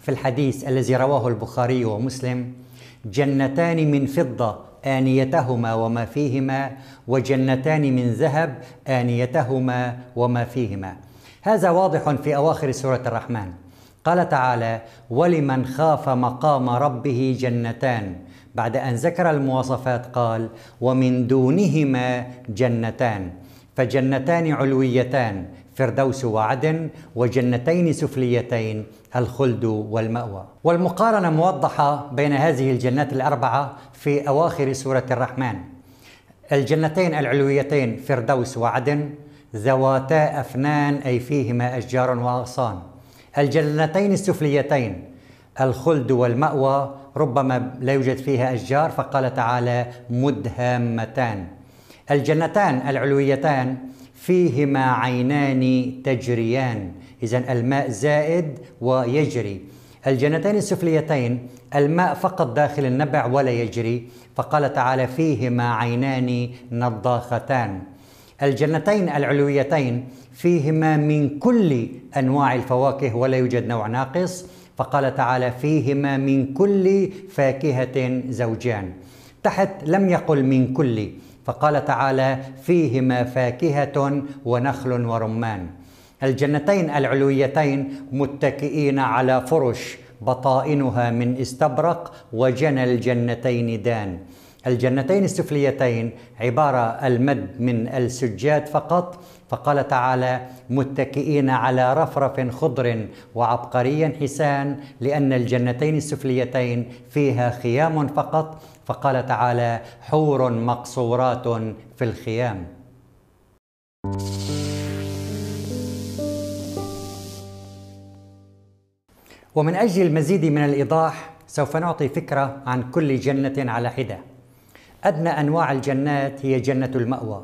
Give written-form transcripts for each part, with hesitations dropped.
في الحديث الذي رواه البخاري ومسلم: جنتان من فضة آنيتهما وما فيهما، وجنتان من ذهب آنيتهما وما فيهما. هذا واضح في أواخر سورة الرحمن. قال تعالى: ولمن خاف مقام ربه جنتان. بعد أن ذكر المواصفات قال: ومن دونهما جنتان، فجنتان علويتان فردوس وعدن، وجنتين سفليتين الخلد والمأوى. والمقارنة موضحة بين هذه الجنات الأربعة في أواخر سورة الرحمن. الجنتين العلويتين فردوس وعدن ذواتا أفنان، أي فيهما أشجار وأغصان. الجنتين السفليتين الخلد والمأوى ربما لا يوجد فيها أشجار، فقال تعالى: مدهامتان. الجنتان العلويتان فيهما عينان تجريان، إذن الماء زائد ويجري. الجنتين السفليتين الماء فقط داخل النبع ولا يجري، فقال تعالى: فيهما عينان نضاختان. الجنتين العلويتين فيهما من كل أنواع الفواكه ولا يوجد نوع ناقص، فقال تعالى: فيهما من كل فاكهة زوجان. تحت لم يقل من كل، فقال تعالى: فيهما فاكهة ونخل ورمان. الجنتين العلويتين متكئين على فرش بطائنها من استبرق، وجنى الجنتين دان. الجنتين السفليتين عبارة المد من السجاد فقط، فقال تعالى: متكئين على رفرف خضر وعبقري حسان، لأن الجنتين السفليتين فيها خيام فقط، فقال تعالى: حور مقصورات في الخيام. ومن أجل المزيد من الإيضاح سوف نعطي فكرة عن كل جنة على حدة. أدنى أنواع الجنات هي جنة المأوى،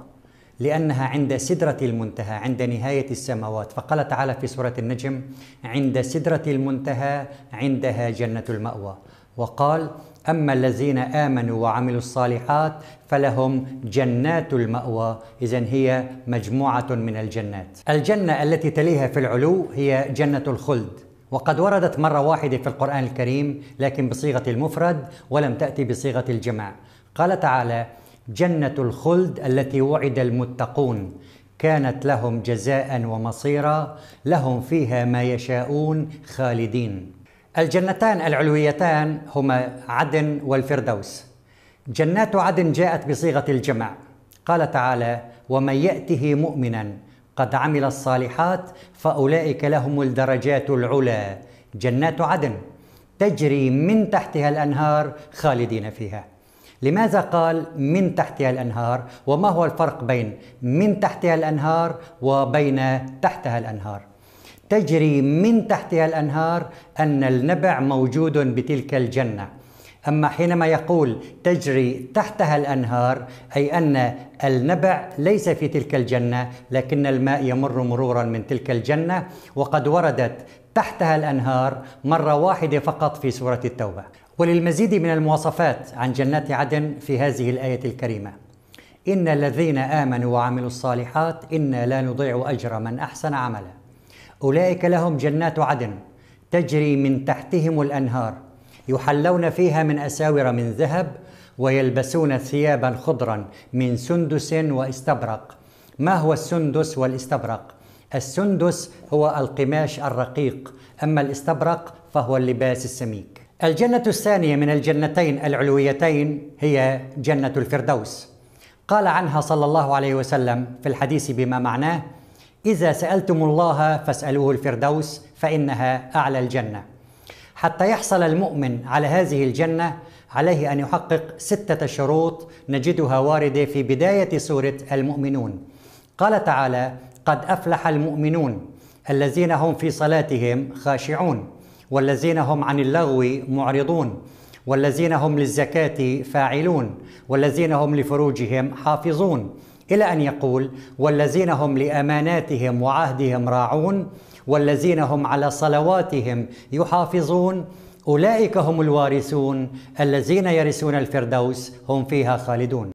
لأنها عند سدرة المنتهى، عند نهاية السماوات، فقال تعالى في سورة النجم: عند سدرة المنتهى عندها جنة المأوى. وقال: أما الذين آمنوا وعملوا الصالحات فلهم جنات المأوى، إذن هي مجموعة من الجنات. الجنة التي تليها في العلو هي جنة الخلد، وقد وردت مرة واحدة في القرآن الكريم لكن بصيغة المفرد ولم تأتي بصيغة الجمع. قال تعالى: جنة الخلد التي وعد المتقون كانت لهم جزاء ومصيرا، لهم فيها ما يشاءون خالدين. الجنتان العلويتان هما عدن والفردوس. جنات عدن جاءت بصيغة الجمع. قال تعالى: ومن يأته مؤمنا قد عمل الصالحات فأولئك لهم الدرجات العلى، جنات عدن تجري من تحتها الأنهار خالدين فيها. لماذا قال من تحتها الأنهار؟ وما هو الفرق بين من تحتها الأنهار وبين تحتها الأنهار؟ تجري من تحتها الأنهار أن النبع موجود بتلك الجنة، أما حينما يقول تجري تحتها الأنهار أي أن النبع ليس في تلك الجنة، لكن الماء يمر مرورا من تلك الجنة، وقد وردت تحتها الأنهار مرة واحدة فقط في سورة التوبة. وللمزيد من المواصفات عن جنات عدن في هذه الآية الكريمة: إن الذين آمنوا وعملوا الصالحات إنا لا نضيع أجر من أحسن عملا، أولئك لهم جنات عدن تجري من تحتهم الأنهار، يحلون فيها من أساور من ذهب، ويلبسون ثيابا خضرا من سندس واستبرق. ما هو السندس والاستبرق؟ السندس هو القماش الرقيق، أما الاستبرق فهو اللباس السميك. الجنة الثانية من الجنتين العلويتين هي جنة الفردوس. قال عنها صلى الله عليه وسلم في الحديث بما معناه: إذا سألتم الله فاسألوه الفردوس فإنها أعلى الجنة. حتى يحصل المؤمن على هذه الجنة عليه أن يحقق 6 شروط نجدها واردة في بداية سورة المؤمنون. قال تعالى: قد أفلح المؤمنون الذين هم في صلاتهم خاشعون، والذين هم عن اللغو معرضون، والذين هم للزكاة فاعلون، والذين هم لفروجهم حافظون، إلى أن يقول: والذين هم لأماناتهم وعهدهم راعون، والذين هم على صلواتهم يحافظون، أولئك هم الوارثون الذين يرثون الفردوس هم فيها خالدون.